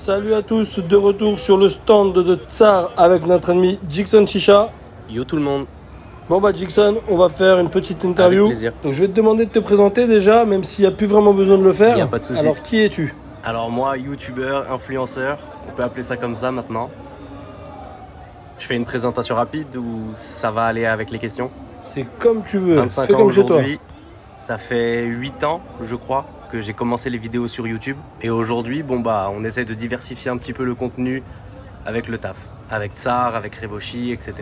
Salut à tous, de retour sur le stand de Tsar avec notre ami Jixon Chicha. Yo tout le monde. Bon bah Jixon, on va faire une petite interview. Avec plaisir. Donc je vais te demander de te présenter déjà, même s'il n'y a plus vraiment besoin de le faire. Il n'y a pas de souci. Alors qui es-tu? Alors moi, youtubeur, influenceur, on peut appeler ça comme ça maintenant. Je fais une présentation rapide ou ça va aller avec les questions? C'est comme tu veux, 25 fais ans comme chez toi. aujourd'hui, ça fait 8 ans je crois que j'ai commencé les vidéos sur YouTube. Et aujourd'hui, on essaie de diversifier un petit peu le contenu avec le taf. Avec Tsar, avec Revoshi, etc.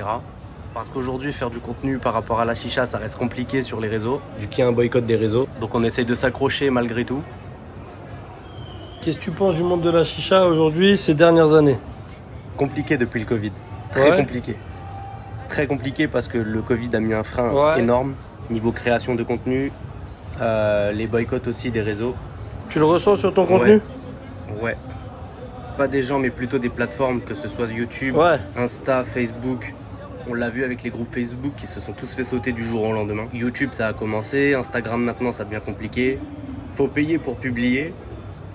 Parce qu'aujourd'hui, faire du contenu par rapport à la chicha, ça reste compliqué sur les réseaux, vu qu'il y a un boycott des réseaux. Donc on essaie de s'accrocher malgré tout. Qu'est-ce que tu penses du monde de la chicha aujourd'hui, ces dernières années? Compliqué depuis le Covid. Très Ouais. compliqué. Très compliqué parce que le Covid a mis un frein Ouais. énorme niveau création de contenu, les boycotts aussi des réseaux. Tu le ressens sur ton contenu? Ouais. Pas des gens, mais plutôt des plateformes, que ce soit YouTube, Ouais. Insta, Facebook. On l'a vu avec les groupes Facebook qui se sont tous fait sauter du jour au lendemain. YouTube, ça a commencé. Instagram, maintenant, ça devient compliqué. Faut payer pour publier.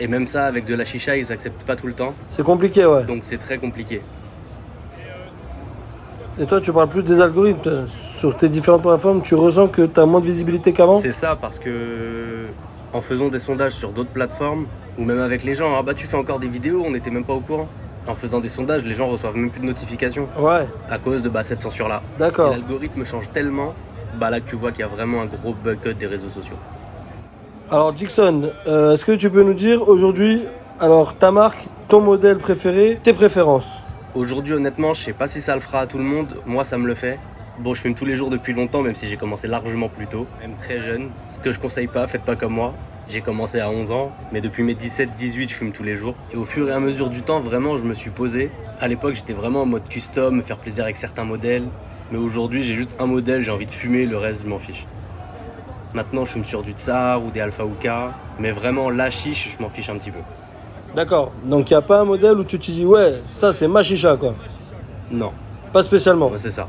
Et même ça, avec de la chicha, ils acceptent pas tout le temps. C'est compliqué, ouais. Donc c'est très compliqué. Et toi, tu parles plus des algorithmes. Sur tes différentes plateformes, tu ressens que tu as moins de visibilité qu'avant? C'est ça, parce que en faisant des sondages sur d'autres plateformes, ou même avec les gens, tu fais encore des vidéos, on n'était même pas au courant. En faisant des sondages, les gens reçoivent même plus de notifications Ouais, à cause de cette censure-là. Et d'accord. l'algorithme change tellement, là que tu vois qu'il y a vraiment un gros boycott des réseaux sociaux. Alors Jixon, est-ce que tu peux nous dire aujourd'hui, alors ta marque, ton modèle préféré, tes préférences? Aujourd'hui, honnêtement, je sais pas si ça le fera à tout le monde. Moi, ça me le fait. Bon, je fume tous les jours depuis longtemps, même si j'ai commencé largement plus tôt, même très jeune. Ce que je conseille pas, faites pas comme moi. J'ai commencé à 11 ans, mais depuis mes 17-18, je fume tous les jours. Et au fur et à mesure du temps, vraiment, je me suis posé. À l'époque, j'étais vraiment en mode custom, me faire plaisir avec certains modèles. Mais aujourd'hui, j'ai juste un modèle, j'ai envie de fumer, le reste, je m'en fiche. Maintenant, je fume sur du Tsar ou des Alpha Hookah, mais vraiment, la chiche, je m'en fiche un petit peu. D'accord, donc il n'y a pas un modèle où tu te dis ouais, ça c'est ma chicha quoi? Non, Pas spécialement. ouais, c'est ça.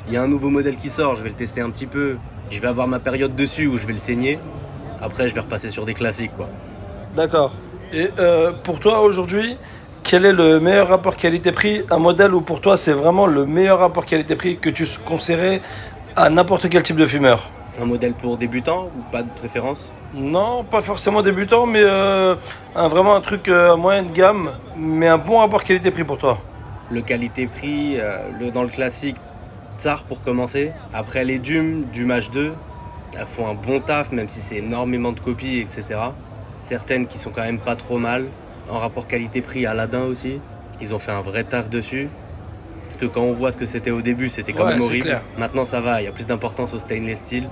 Il y a un nouveau modèle qui sort, je vais le tester un petit peu. Je vais avoir ma période dessus où je vais le saigner. Après, je vais repasser sur des classiques, quoi. D'accord. Et pour toi aujourd'hui, quel est le meilleur rapport qualité-prix? Un modèle où pour toi c'est vraiment le meilleur rapport qualité-prix que tu conseillerais à n'importe quel type de fumeur? Un modèle pour débutants ou pas de préférence? Non, pas forcément débutant, mais vraiment un truc moyen de gamme, mais un bon rapport qualité-prix pour toi. Le qualité-prix, dans le classique, Tsar pour commencer. Après les Dume H2, elles font un bon taf, même si c'est énormément de copies, etc. Certaines qui sont quand même pas trop mal. En rapport qualité-prix, Aladdin aussi. Ils ont fait un vrai taf dessus. Parce que quand on voit ce que c'était au début, c'était quand Ouais, même c'est horrible. clair. Maintenant ça va, il y a plus d'importance au stainless steel.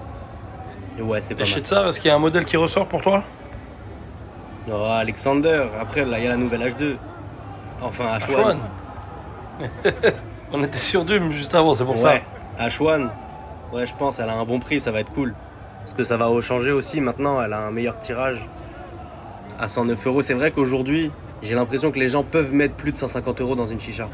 Et ouais, c'est pas Et chez mal. Tsar, est-ce qu'il y a un modèle qui ressort pour toi? Oh, Alexander, après là il y a la nouvelle H2. Enfin H1. H1. On était sur Dume juste avant, c'est pour ça. Ouais, H1. Ouais, je pense, elle a un bon prix, ça va être cool. Parce que ça va changer aussi maintenant, elle a un meilleur tirage. À 109 euros, c'est vrai qu'aujourd'hui, j'ai l'impression que les gens peuvent mettre plus de 150 euros dans une chicha.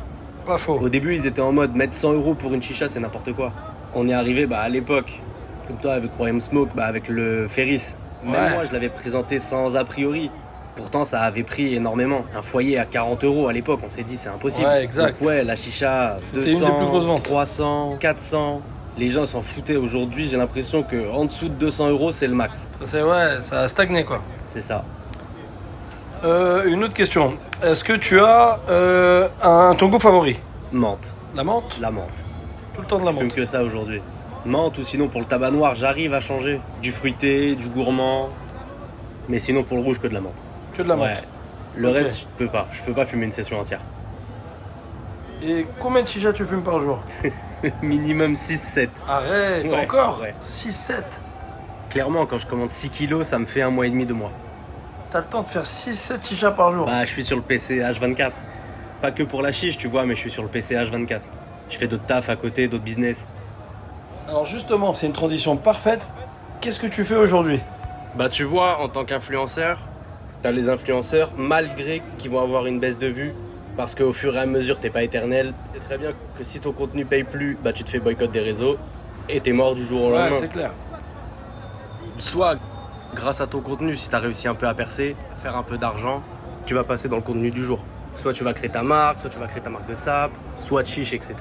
Pas faux. Au début, ils étaient en mode mettre 100 euros pour une chicha, c'est n'importe quoi. On est arrivé à l'époque, comme toi avec Royal Smoke, avec le Ferris. Même Ouais. moi, je l'avais présenté sans a priori. Pourtant, ça avait pris énormément. Un foyer à 40 euros à l'époque, on s'est dit c'est impossible. Ouais, exact. Donc ouais, la chicha, C'était une des plus grosses 200, ventes. 300, 400. Les gens s'en foutaient. Aujourd'hui, j'ai l'impression qu'en dessous de 200 euros, c'est le max. Ça a stagné quoi. C'est ça. Une autre question. Est-ce que tu as ton goût favori? Menthe. La menthe? La menthe. Tout le temps de la Je fume menthe. que ça aujourd'hui. Menthe ou sinon pour le tabac noir, j'arrive à changer. Du fruité, du gourmand. Mais sinon pour le rouge, que de la menthe. Que de la menthe. Ouais. Le Ok. reste, je peux pas. Je peux pas fumer une session entière. Et combien de chicha tu fumes par jour? Minimum 6-7. Arrête, Ouais, encore ouais. 6-7. Clairement, quand je commande 6 kilos, ça me fait 1 mois et demi, 2 mois. T'as le temps de faire 6-7 chicha par jour. Je suis sur le PC H24. Pas que pour la chiche, tu vois, mais je suis sur le PC H24. Je fais d'autres tafs à côté, d'autres business. Alors justement, c'est une transition parfaite. Qu'est-ce que tu fais aujourd'hui? Tu vois, en tant qu'influenceur, t'as les influenceurs, malgré qu'ils vont avoir une baisse de vue, parce qu'au fur et à mesure, t'es pas éternel. C'est très bien que si ton contenu paye plus, tu te fais boycott des réseaux, et t'es mort du jour au Ouais, lendemain. c'est clair. Soit, grâce à ton contenu, si t'as réussi un peu à percer, à faire un peu d'argent, tu vas passer dans le contenu du jour. Soit tu vas créer ta marque, soit tu vas créer ta marque de sap, soit de chiche, etc.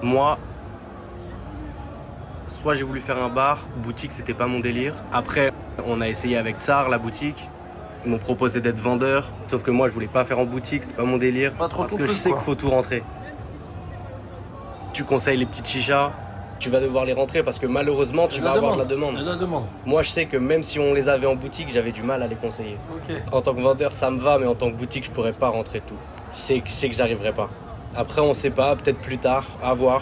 Moi, soit j'ai voulu faire un bar, boutique, c'était pas mon délire. Après, on a essayé avec Tsar, la boutique. Ils m'ont proposé d'être vendeur. Sauf que moi, je voulais pas faire en boutique, c'était pas mon délire. Pas trop parce ton que je truc, sais quoi. qu'il faut tout rentrer. Tu conseilles les petites chichas, tu vas devoir les rentrer parce que malheureusement, tu vas avoir de la demande. Il y a de la demande. Moi, je sais que même si on les avait en boutique, j'avais du mal à les conseiller. Ok. En tant que vendeur, ça me va, mais en tant que boutique, je pourrais pas rentrer tout. Je sais que j'arriverai pas. Après, on sait pas, peut-être plus tard, à voir.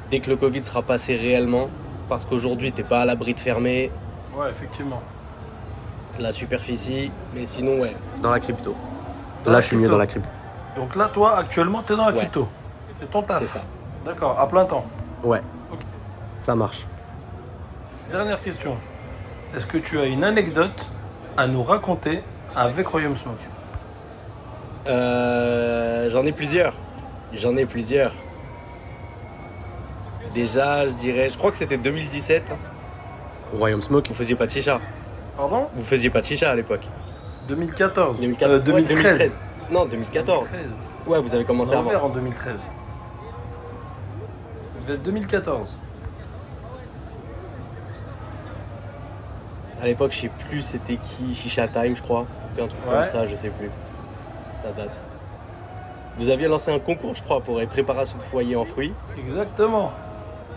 Dès que le Covid sera passé réellement, parce qu'aujourd'hui, t'es pas à l'abri de fermer Ouais, effectivement. la superficie, mais sinon, ouais, dans la crypto. Dans Là, la je suis mieux crypto. dans la crypto. Donc là, toi, actuellement, t'es dans la Ouais. crypto. C'est ton taf. C'est ça. D'accord, à plein temps. Ouais. Ok. Ça marche. Dernière question. Est-ce que tu as une anecdote à nous raconter avec Royaume Smoke? J'en ai plusieurs. Déjà, je crois que c'était 2017. Royaume Smoke, vous faisiez pas de chicha. Pardon? Vous faisiez pas de chicha à l'époque. 2014. 2014. Ouais, 2013. Non, 2014. 2013. Ouais, vous avez commencé On a avant. ouvert en 2013. Ça devait être 2014. À l'époque, je sais plus c'était qui, Chicha Time, je crois. Ou un truc Ouais. comme ça, je sais plus. Ça date. Vous aviez lancé un concours, je crois, pour les préparations de foyer en fruits. Exactement.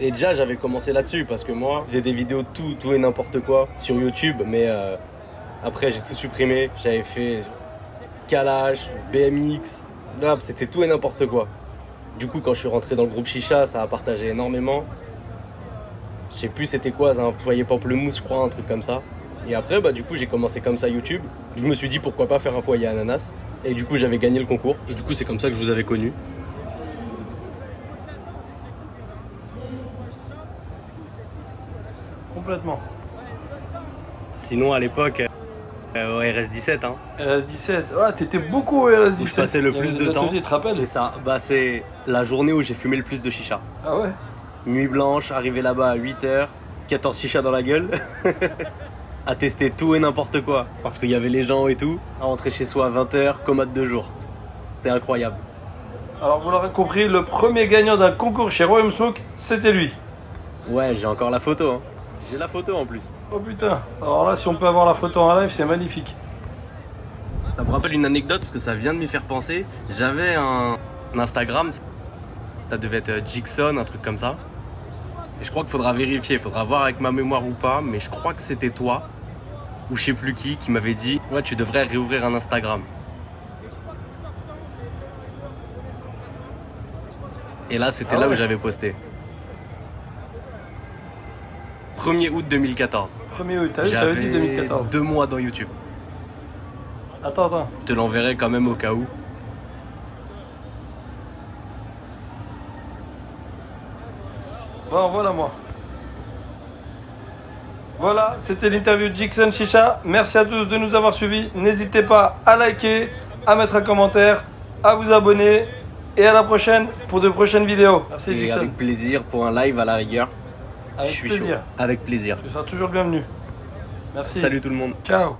Et déjà, j'avais commencé là-dessus parce que moi, je faisais des vidéos de tout et n'importe quoi sur YouTube, mais après, j'ai tout supprimé. J'avais fait Kalash, BMX, rap, c'était tout et n'importe quoi. Du coup, quand je suis rentré dans le groupe Chicha, ça a partagé énormément. Je sais plus c'était quoi, un foyer pamplemousse, je crois, un truc comme ça. Et après, du coup, j'ai commencé comme ça YouTube. Je me suis dit pourquoi pas faire un foyer ananas. Et du coup, j'avais gagné le concours. Et du coup, c'est comme ça que je vous avais connu. Complètement. Sinon, à l'époque, au RS17, hein, RS17. Ah, t'étais beaucoup au RS17. où je passais le Il y avait plus des de temps. ateliers, tu te rappelles? C'est ça. C'est la journée où j'ai fumé le plus de chicha. Ah ouais? Nuit blanche, arrivé là-bas à 8h, 14 chichas dans la gueule. À tester tout et n'importe quoi. Parce qu'il y avait les gens et tout. À rentrer chez soi à 20h, commode de jour. C'était incroyable. Alors, vous l'aurez compris, le premier gagnant d'un concours chez Royaume Smoke, c'était lui. Ouais, j'ai encore la photo. Hein. J'ai la photo en plus. Oh putain. Alors là, si on peut avoir la photo en live, c'est magnifique. Ça me rappelle une anecdote parce que ça vient de m'y faire penser. J'avais un Instagram. Ça devait être Jigson, un truc comme ça. Et je crois qu'il faudra vérifier, il faudra voir avec ma mémoire ou pas, mais je crois que c'était toi, ou je sais plus qui m'avait dit « Ouais, tu devrais réouvrir un Instagram. » Et là, c'était Ah là ouais. où j'avais posté. 1er août 2014. 1er août, t'avais dit 2014. 2 mois dans YouTube. Attends. Je te l'enverrai quand même au cas où. Bon, voilà moi. Voilà, c'était l'interview de Jigson Chicha. Merci à tous de nous avoir suivis. N'hésitez pas à liker, à mettre un commentaire, à vous abonner. Et à la prochaine pour de prochaines vidéos. Merci Et Jigson. avec plaisir pour un live à la rigueur. Avec je suis plaisir. chaud. Avec plaisir. Tu seras toujours le bienvenu. Merci. Salut tout le monde. Ciao.